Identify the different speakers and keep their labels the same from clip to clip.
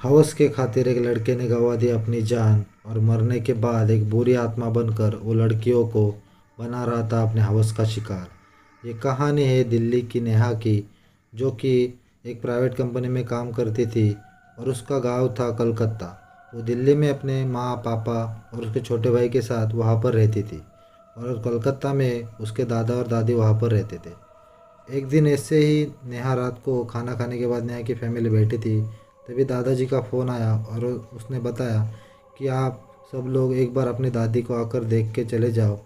Speaker 1: हवस के खातिर एक लड़के ने गंवा दी अपनी जान और मरने के बाद एक बुरी आत्मा बनकर वो लड़कियों को बना रहा था अपने हवस का शिकार। ये कहानी है दिल्ली की नेहा की, जो कि एक प्राइवेट कंपनी में काम करती थी और उसका गांव था कलकत्ता। वो दिल्ली में अपने माँ पापा और उसके छोटे भाई के साथ वहाँ पर रहती थी और कलकत्ता में उसके दादा और दादी वहाँ पर रहते थे। एक दिन ऐसे ही नेहा रात को खाना खाने के बाद नेहा की फैमिली बैठी थी, तभी दादाजी का फ़ोन आया और उसने बताया कि आप सब लोग एक बार अपनी दादी को आकर देख के चले जाओ,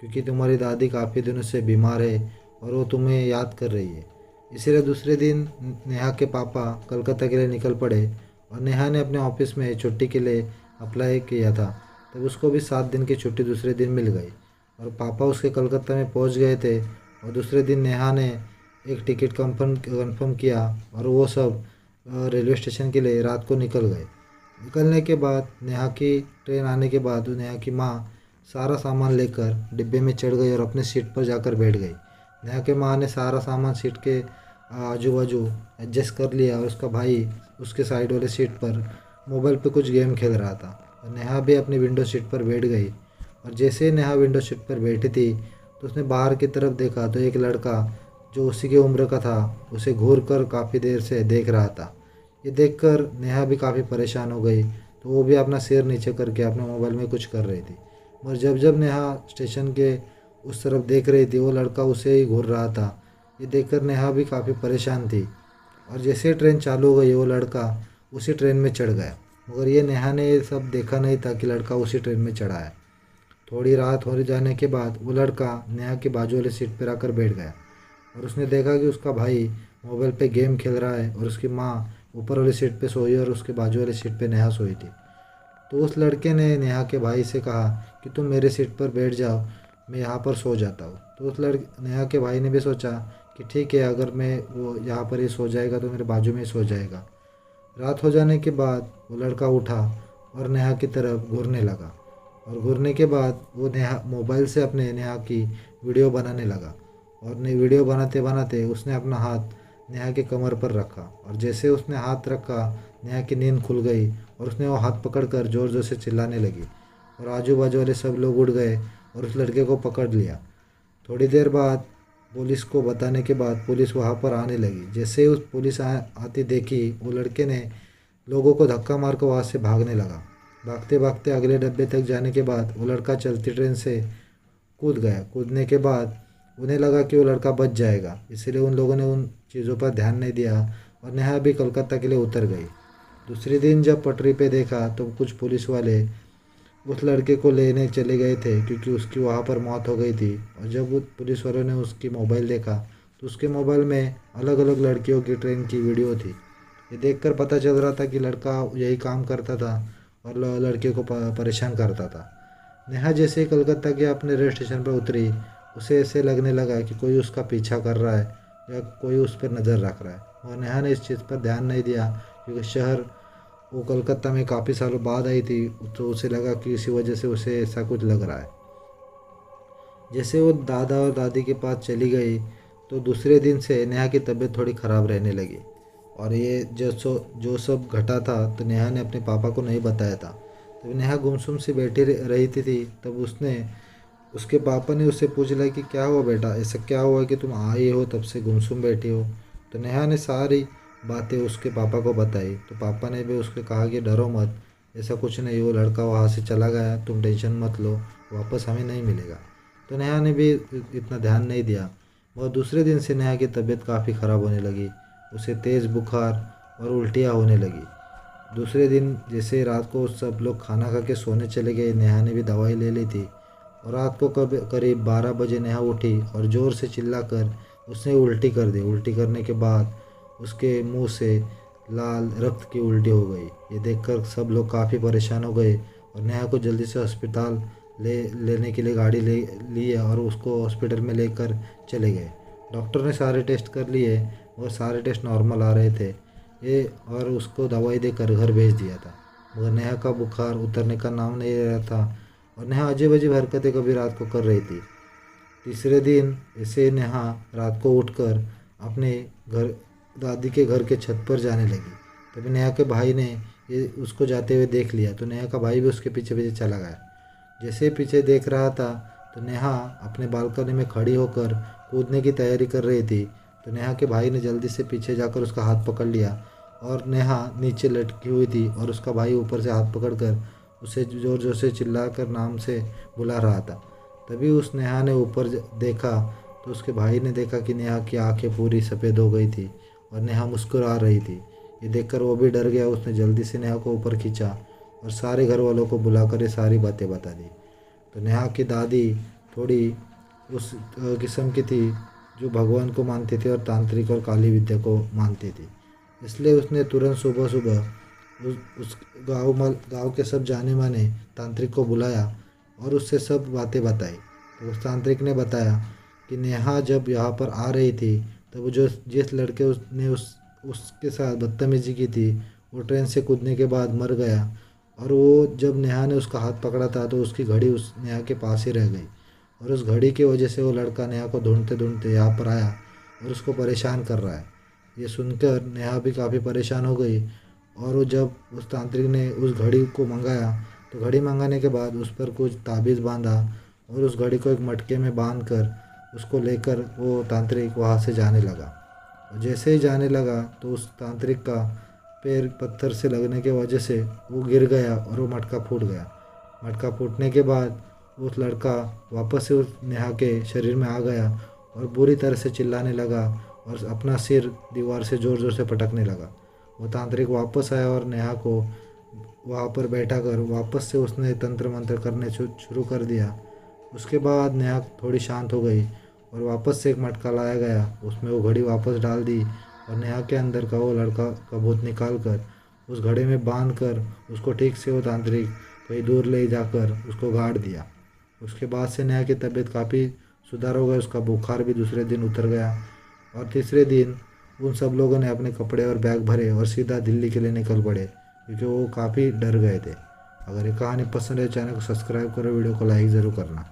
Speaker 1: क्योंकि तुम्हारी दादी काफ़ी दिनों से बीमार है और वो तुम्हें याद कर रही है। इसीलिए दूसरे दिन नेहा के पापा कलकत्ता के लिए निकल पड़े और नेहा ने अपने ऑफिस में छुट्टी के लिए अप्लाई किया था। तब उसको भी 7 दिन की छुट्टी दूसरे दिन मिल गई और पापा उसके कलकत्ता में पहुंच गए थे। और दूसरे दिन नेहा ने एक टिकट कंफर्म किया और वो सब रेलवे स्टेशन के लिए रात को निकल गए। निकलने के बाद नेहा की ट्रेन आने के बाद नेहा की माँ सारा सामान लेकर डिब्बे में चढ़ गई और अपने सीट पर जाकर बैठ गई। नेहा के माँ ने सारा सामान सीट के आजू बाजू एडजस्ट कर लिया और उसका भाई उसके साइड वाले सीट पर मोबाइल पे कुछ गेम खेल रहा था और नेहा भी अपनी विंडो सीट पर बैठ गई। और जैसे ही नेहा विंडो सीट पर बैठी थी तो उसने बाहर की तरफ देखा तो एक लड़का जो उसी की उम्र का था उसे घूर कर काफ़ी देर से देख रहा था। ये देखकर नेहा भी काफ़ी परेशान हो गई, तो वो भी अपना सिर नीचे करके अपने मोबाइल में कुछ कर रही थी। मगर जब जब नेहा स्टेशन के उस तरफ देख रही थी वो लड़का उसे ही घूर रहा था। ये देखकर नेहा भी काफ़ी परेशान थी और जैसे ही ट्रेन चालू हो गई वो लड़का उसी ट्रेन में चढ़ गया। मगर ये नेहा ने ये सब देखा नहीं था कि लड़का उसी ट्रेन में चढ़ा है। थोड़ी रात हो जाने के बाद वो लड़का नेहा के बाजू वाली सीट पर आकर बैठ गया और उसने देखा कि उसका भाई मोबाइल पे गेम खेल रहा है और उसकी माँ ऊपर वाली सीट पे सोई और उसके बाजू वाली सीट पे नेहा सोई थी। तो उस लड़के ने नेहा के भाई से कहा कि तुम मेरे सीट पर बैठ जाओ, मैं यहाँ पर सो जाता हूँ। तो उस लड़के नेहा के भाई ने भी सोचा कि ठीक है, अगर मैं वो यहाँ पर ही सो जाएगा तो मेरे बाजू में ही सो जाएगा। रात हो जाने के बाद वो लड़का उठा और नेहा की तरफ घूरने लगा और घूरने के बाद वो नेहा मोबाइल से अपने नेहा की वीडियो बनाने लगा। और ने वीडियो बनाते बनाते उसने अपना हाथ नेहा के कमर पर रखा और जैसे उसने हाथ रखा नेहा की नींद खुल गई और उसने वो हाथ पकड़कर ज़ोर ज़ोर से चिल्लाने लगी और आजू बाजू वाले सब लोग उठ गए और उस लड़के को पकड़ लिया। थोड़ी देर बाद पुलिस को बताने के बाद पुलिस वहाँ पर आने लगी। जैसे ही उस पुलिस आती देखी वो लड़के ने लोगों को धक्का मार कर वहाँ से भागने लगा। भागते भागते अगले डब्बे तक जाने के बाद वो लड़का चलती ट्रेन से कूद गया। कूदने के बाद उन्हें लगा कि वो लड़का बच जाएगा, इसलिए उन लोगों ने उन चीज़ों पर ध्यान नहीं दिया और नेहा भी कलकत्ता के लिए उतर गई। दूसरे दिन जब पटरी पे देखा तो कुछ पुलिस वाले उस लड़के को लेने चले गए थे, क्योंकि उसकी वहाँ पर मौत हो गई थी। और जब उस पुलिस वालों ने उसकी मोबाइल देखा तो उसके मोबाइल में अलग अलग लड़कियों की ट्रेन की वीडियो थी। ये देखकर पता चल रहा था कि लड़का यही काम करता था और लड़के को परेशान करता था। नेहा जैसे ही कलकत्ता के अपने रेल स्टेशन पर उतरी, उसे ऐसे लगने लगा कि कोई उसका पीछा कर रहा है या कोई उस पर नज़र रख रहा है। और नेहा ने इस चीज़ पर ध्यान नहीं दिया, क्योंकि शहर वो कलकत्ता में काफ़ी सालों बाद आई थी, तो उसे लगा कि इसी वजह से उसे ऐसा कुछ लग रहा है। जैसे वो दादा और दादी के पास चली गई तो दूसरे दिन से नेहा की तबीयत थोड़ी ख़राब रहने लगी। और ये जो सब घटा था तो नेहा ने अपने पापा को नहीं बताया था। तब नेहा गुमसुम से बैठी रही थी, तब उसने उसके पापा ने उससे पूछ लिया कि क्या हुआ बेटा, ऐसा क्या हुआ कि तुम आई हो तब से गुमसुम बैठी हो। तो नेहा ने सारी बातें उसके पापा को बताई। तो पापा ने भी उसको कहा कि डरो मत, ऐसा कुछ नहीं, वो लड़का वहाँ से चला गया, तुम टेंशन मत लो, वापस हमें नहीं मिलेगा। तो नेहा ने भी इतना ध्यान नहीं दिया। मगर दूसरे दिन से नेहा की तबीयत काफ़ी ख़राब होने लगी, उसे तेज़ बुखार और उल्टियाँ होने लगी। दूसरे दिन जैसे रात को सब लोग खाना खा के सोने चले गए, नेहा ने भी दवाई ले ली थी और रात को करीब 12 बजे नेहा उठी और ज़ोर से चिल्लाकर उसने उल्टी कर दी। उल्टी करने के बाद उसके मुंह से लाल रक्त की उल्टी हो गई। ये देखकर सब लोग काफ़ी परेशान हो गए और नेहा को जल्दी से अस्पताल लेने के लिए गाड़ी ले ली और उसको हॉस्पिटल में लेकर चले गए। डॉक्टर ने सारे टेस्ट कर लिए और सारे टेस्ट नॉर्मल आ रहे थे ये, और उसको दवाई देकर घर भेज दिया था। मगर नेहा का बुखार उतरने का नाम नहीं ले रहा था और नेहा अजीब अजीब हरकतें कभी रात को कर रही थी। तीसरे दिन ऐसे नेहा रात को उठकर अपने घर दादी के घर के छत पर जाने लगी। तभी नेहा के भाई ने ये उसको जाते हुए देख लिया तो नेहा का भाई भी उसके पीछे पीछे चला गया। जैसे ही पीछे देख रहा था तो नेहा अपने बालकनी में खड़ी होकर कूदने की तैयारी कर रही थी। तो नेहा के भाई ने जल्दी से पीछे जाकर उसका हाथ पकड़ लिया और नेहा नीचे लटकी हुई थी और उसका भाई ऊपर से हाथ पकड़कर उसे जोर जोर से चिल्लाकर नाम से बुला रहा था। तभी उस नेहा ने ऊपर देखा तो उसके भाई ने देखा कि नेहा की आंखें पूरी सफ़ेद हो गई थी और नेहा मुस्कुरा रही थी। ये देखकर वो भी डर गया। उसने जल्दी से नेहा को ऊपर खींचा और सारे घर वालों को बुलाकर ये सारी बातें बता दी। तो नेहा की दादी थोड़ी उस किस्म की थी जो भगवान को मानती थी और तांत्रिक और काली विद्या को मानती थी। इसलिए उसने तुरंत सुबह सुबह उस गांव के सब जाने माने तांत्रिक को बुलाया और उससे सब बातें बताई। तो उस तांत्रिक ने बताया कि नेहा जब यहाँ पर आ रही थी तब जो जिस लड़के उसने उसके साथ बदतमीजी की थी वो ट्रेन से कूदने के बाद मर गया। और वो जब नेहा ने उसका हाथ पकड़ा था तो उसकी घड़ी उस नेहा के पास ही रह गई और उस घड़ी की वजह से वो लड़का नेहा को ढूंढते ढूंढते यहाँ पर आया और उसको परेशान कर रहा है। ये सुनकर नेहा भी काफ़ी परेशान हो गई और वो जब उस तांत्रिक ने उस घड़ी को मंगाया तो घड़ी मंगाने के बाद उस पर कुछ ताबीज़ बांधा और उस घड़ी को एक मटके में बांध कर उसको लेकर वो तांत्रिक वहाँ से जाने लगा। और जैसे ही जाने लगा तो उस तांत्रिक का पैर पत्थर से लगने की वजह से वो गिर गया और वो मटका फूट गया। मटका फूटने के बाद उस लड़का वापस से उस नेहा के शरीर में आ गया और बुरी तरह से चिल्लाने लगा और अपना सिर दीवार से ज़ोर ज़ोर से पटकने लगा। वो तांत्रिक वापस आया और नेहा को वहाँ पर बैठा कर वापस से उसने तंत्र मंत्र करने शुरू कर दिया। उसके बाद नेहा थोड़ी शांत हो गई और वापस से एक मटका लाया गया। उसमें वो घड़ी वापस डाल दी और नेहा के अंदर का वो लड़का का भूत निकाल कर उस घड़े में बांध कर उसको ठीक से वो तांत्रिक कहीं दूर ले जाकर उसको गाड़ दिया। उसके बाद से नेहा की तबीयत काफ़ी सुधार हो गया। उसका बुखार भी दूसरे दिन उतर गया और तीसरे दिन उन सब लोगों ने अपने कपड़े और बैग भरे और सीधा दिल्ली के लिए निकल पड़े क्योंकि वो काफ़ी डर गए थे। अगर ये कहानी पसंद है चैनल को सब्सक्राइब करो, वीडियो को लाइक ज़रूर करना।